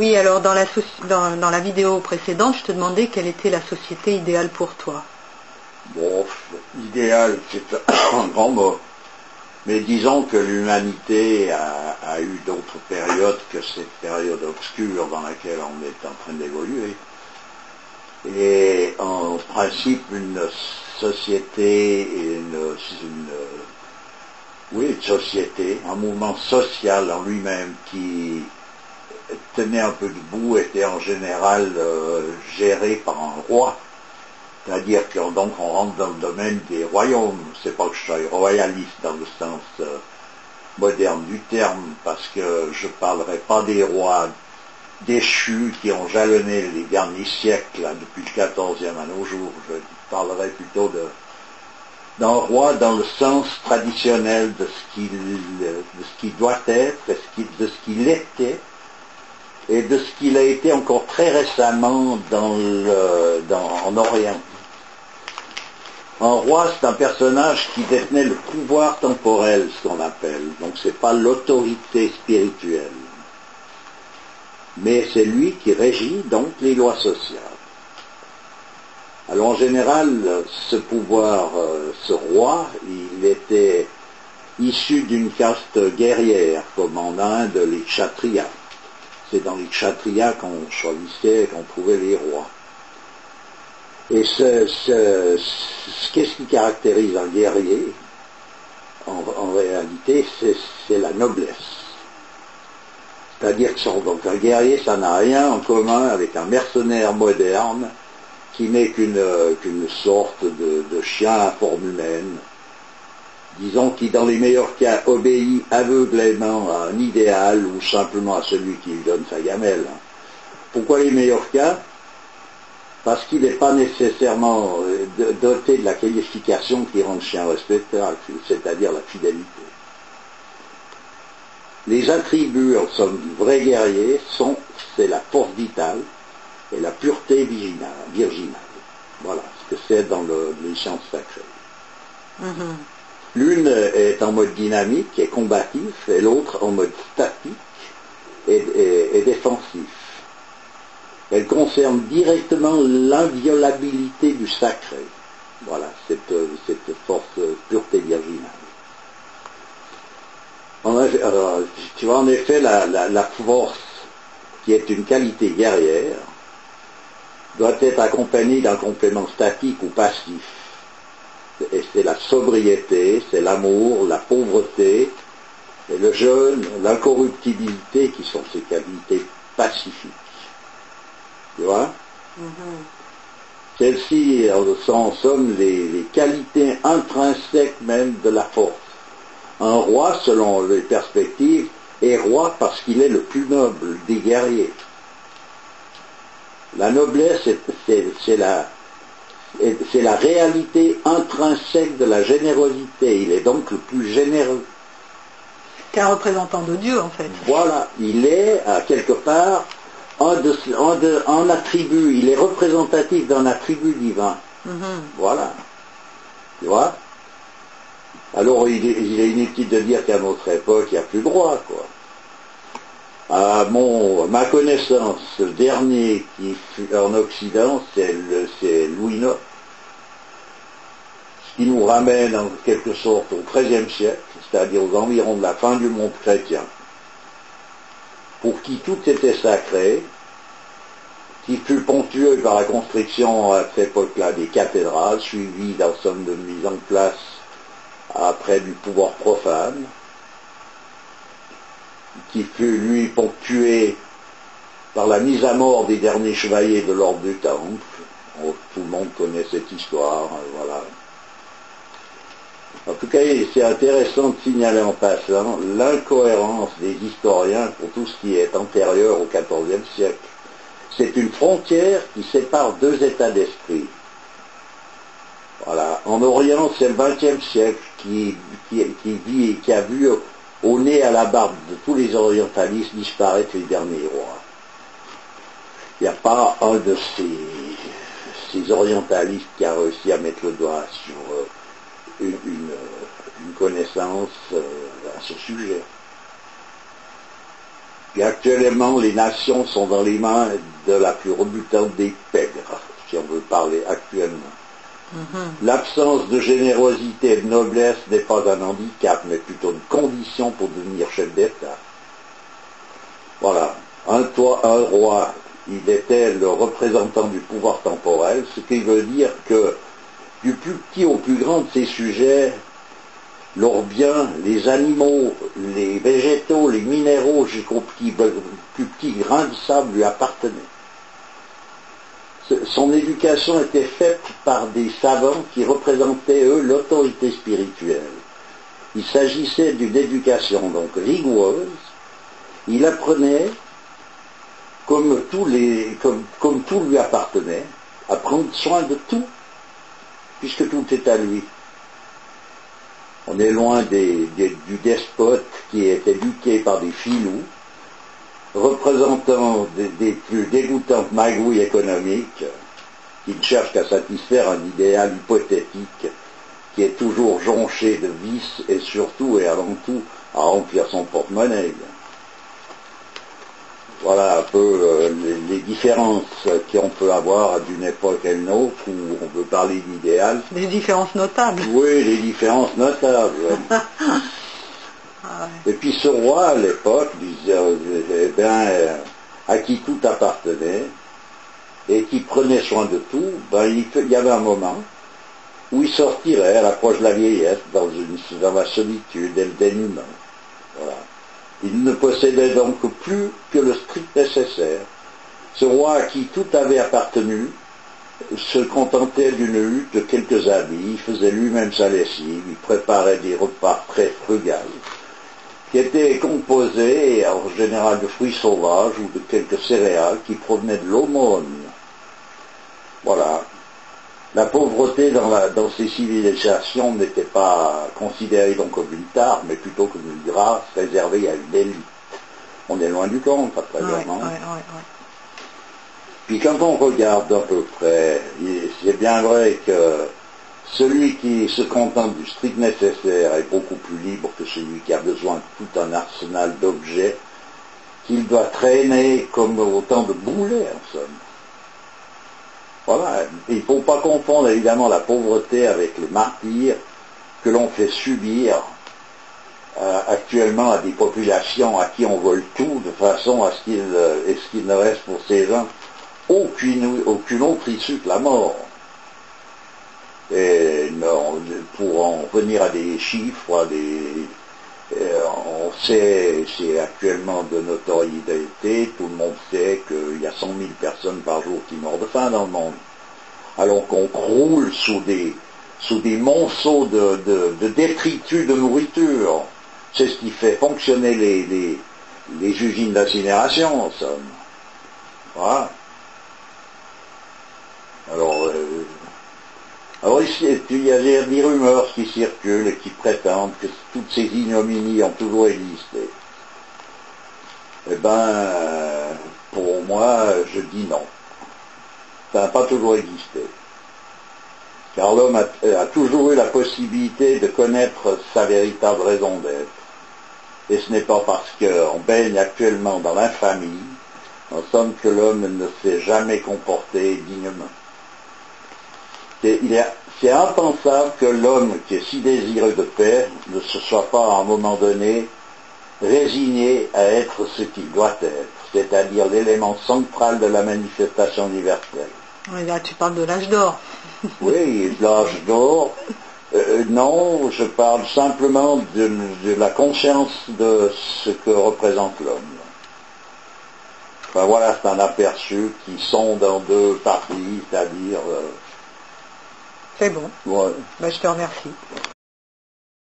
Oui, alors dans la vidéo précédente, je te demandais quelle était la société idéale pour toi. Bon, idéal, c'est un grand mot. Mais disons que l'humanité a eu d'autres périodes que cette période obscure dans laquelle on est en train d'évoluer. Et en principe, une société, une société, un mouvement social en lui-même qui tenait un peu debout était en général géré par un roi. C'est-à-dire qu'on rentre dans le domaine des royaumes. C'est pas que je sois royaliste dans le sens moderne du terme, parce que je ne parlerai pas des rois déchus qui ont jalonné les derniers siècles, là, depuis le XIVe à nos jours. Je parlerai plutôt d'un roi dans le sens traditionnel de ce qu'il doit être, de ce qu'il était, et de ce qu'il a été encore très récemment en Orient. Un roi, c'est un personnage qui détenait le pouvoir temporel, ce qu'on appelle. Donc c'est pas l'autorité spirituelle. Mais c'est lui qui régit donc les lois sociales. Alors en général, ce pouvoir, ce roi, il était issu d'une caste guerrière, comme en Inde, les kshatriyas. C'est dans les kshatriyas qu'on choisissait, qu'on trouvait les rois. Et qu'est-ce qui caractérise un guerrier, en réalité, c'est la noblesse. C'est-à-dire que donc un guerrier, ça n'a rien en commun avec un mercenaire moderne qui n'est qu'une sorte de chien à forme humaine, disons qui dans les meilleurs cas obéit aveuglément à un idéal ou simplement à celui qui lui donne sa gamelle. Pourquoi les meilleurs cas? Parce qu'il n'est pas nécessairement doté de la qualification qui rend le chien respectable, c'est-à-dire la fidélité. Les attributs, en somme, du vrai guerrier c'est la force vitale et la pureté virginale. Voilà ce que c'est dans les sciences sacrées. L'une est en mode dynamique et combatif, et l'autre en mode statique et défensif. Elle concerne directement l'inviolabilité du sacré. Voilà, cette force pureté virginale. Alors, tu vois, en effet, la force, qui est une qualité guerrière, doit être accompagnée d'un complément statique ou passif. Et c'est la sobriété, c'est l'amour, la pauvreté, et le jeûne, l'incorruptibilité qui sont ces qualités pacifiques. Tu vois? Celles-ci sont en somme les qualités intrinsèques même de la force. Un roi, selon les perspectives, est roi parce qu'il est le plus noble des guerriers. La noblesse, c'est la réalité intrinsèque de la générosité. Il est donc le plus généreux. C'est un représentant de Dieu, en fait. Voilà, il est, à quelque part, un attribut, il est représentatif d'un attribut divin. Voilà. Tu vois? Alors il est inutile de dire qu'à notre époque, il n'y a plus de roi, quoi. À ma connaissance, le dernier qui fut en Occident, c'est Louis IX. Ce qui nous ramène en quelque sorte au XIIIe siècle, c'est-à-dire aux environs de la fin du monde chrétien, pour qui tout était sacré, qui fut ponctué par la construction à cette époque-là des cathédrales, suivies d'un somme de mise en place après du pouvoir profane, qui fut lui ponctué par la mise à mort des derniers chevaliers de l'ordre du Temple. Tout le monde connaît cette histoire, voilà. En tout cas, c'est intéressant de signaler en passant l'incohérence des historiens pour tout ce qui est antérieur au XIVe siècle. C'est une frontière qui sépare deux états d'esprit. Voilà. En Orient, c'est le XXe siècle qui a vu au nez à la barbe de tous les orientalistes disparaître les derniers rois. Il n'y a pas un de ces orientalistes qui a réussi à mettre le doigt sur une connaissance à ce sujet. Et actuellement, les nations sont dans les mains de la plus rebutante des pègres, si on veut parler actuellement. L'absence de générosité et de noblesse n'est pas un handicap, mais plutôt une condition pour devenir chef d'État. Voilà. Un roi, il était le représentant du pouvoir temporel, ce qui veut dire que du plus petit au plus grand de ses sujets, leurs biens, les animaux, les végétaux, les minéraux, jusqu'au plus petit grain de sable lui appartenaient. Son éducation était faite par des savants qui représentaient, eux, l'autorité spirituelle. Il s'agissait d'une éducation donc rigoureuse. Il apprenait, comme tout lui appartenait, à prendre soin de tout, puisque tout est à lui. On est loin du despote qui est éduqué par des filous, représentant des plus dégoûtantes magouilles économiques, qui ne cherchent qu'à satisfaire un idéal hypothétique qui est toujours jonché de vices et surtout et avant tout à remplir son porte-monnaie. Voilà un peu les différences qu'on peut avoir d'une époque à une autre où on peut parler d'idéal. Des différences notables. Oui, les différences notables. Ah ouais. Et puis ce roi à l'époque à qui tout appartenait et qui prenait soin de tout, il y avait un moment où il sortirait à l'approche de la vieillesse dans la solitude et le dénuement. Voilà. Il ne possédait donc plus que le strict nécessaire. Ce roi à qui tout avait appartenu se contentait d'une hutte, de quelques habits, il faisait lui-même sa lessive, il préparait des repas très frugales, qui étaient composés en général de fruits sauvages ou de quelques céréales qui provenaient de l'aumône. Voilà. La pauvreté dans ces civilisations n'était pas considérée donc comme une tare, mais plutôt comme une grâce réservée à une élite. On est loin du compte, à présent. Ouais. Puis quand on regarde d'à peu près, c'est bien vrai que celui qui se contente du strict nécessaire est beaucoup plus libre que celui qui a besoin de tout un arsenal d'objets qu'il doit traîner comme autant de boulets, en somme. Voilà, il ne faut pas confondre évidemment la pauvreté avec les martyrs que l'on fait subir actuellement à des populations à qui on vole tout, de façon à ce qu'il ne reste pour ces gens aucune autre issue que la mort. Et non, pour en venir à des chiffres, on sait, c'est actuellement de notoriété, tout le monde sait qu'il y a 100 000 personnes par jour qui meurent de faim dans le monde, alors qu'on croule sous des monceaux de détritus de nourriture. C'est ce qui fait fonctionner les usines d'incinération, en somme. Voilà. Alors ici, il y a des rumeurs qui circulent et qui prétendent que toutes ces ignominies ont toujours existé. Eh bien, pour moi, je dis non. Ça n'a pas toujours existé. Car l'homme a toujours eu la possibilité de connaître sa véritable raison d'être. Et ce n'est pas parce qu'on baigne actuellement dans l'infamie, en somme, que l'homme ne s'est jamais comporté dignement. C'est impensable que l'homme qui est si désireux de paix ne se soit pas à un moment donné résigné à être ce qu'il doit être, c'est-à-dire l'élément central de la manifestation universelle. Oui, là tu parles de l'âge d'or. Oui, l'âge d'or. Non, je parle simplement de la conscience de ce que représente l'homme. Enfin, voilà, c'est un aperçu qui sont dans deux parties, c'est-à-dire... C'est bon. Ouais. Ben, je te remercie.